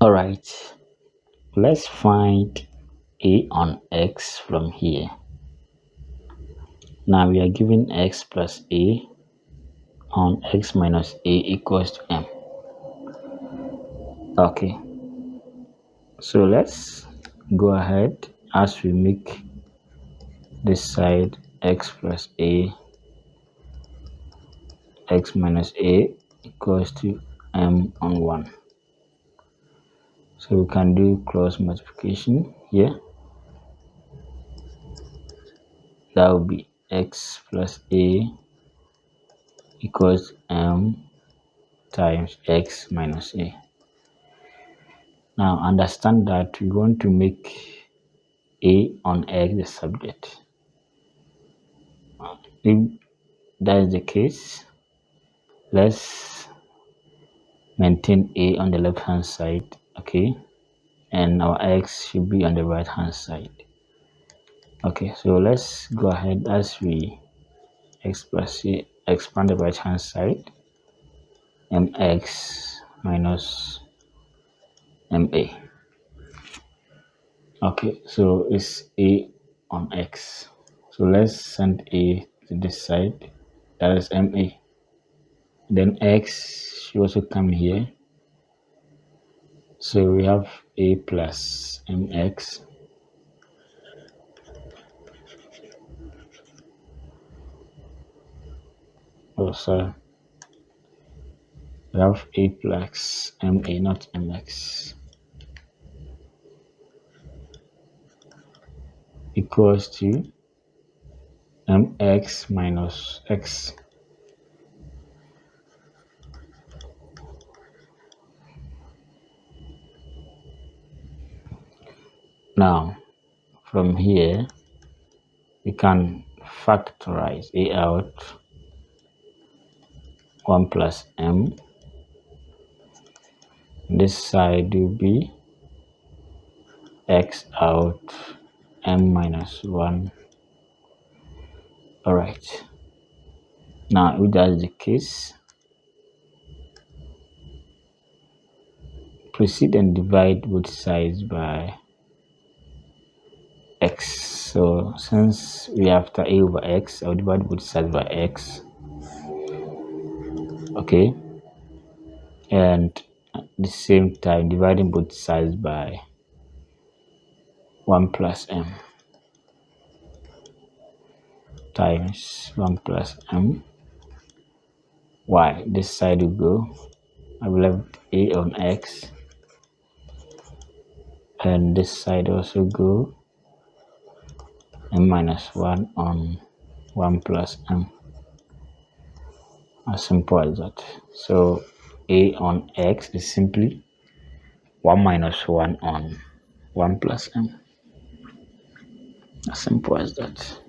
All right, let's find a on x from here. Now we are given x plus a on x minus a equals to m. Okay, so let's go ahead as we make this side x plus a, x minus a equals to m on 1. So we can do cross multiplication here. That will be x plus a equals m times x minus a. Now understand that we want to make a on x the subject. If that is the case, let's maintain a on the left hand side, okay, and our x should be on the right hand side. Okay, so let's go ahead as we expand the right hand side, mx minus ma. Okay, so it's a on x. So let's send a to this side, that is ma. Then x should also come here. So we have a plus mx sorry, we have a plus ma, not mx, equals to mx minus x. Now from here we can factorize a out, 1 plus m. This side will be x out, m minus 1. All right, now if that is the case, proceed and divide both sides by x. So since we have after a over x, I'll divide both sides by x. Okay, and at the same time dividing both sides by 1 plus m times 1 plus m. Y, this side will go, I will have a on x, and this side also go m minus 1 on 1 plus m. As simple as that. So a on x is simply 1 minus 1 on 1 plus m. As simple as that.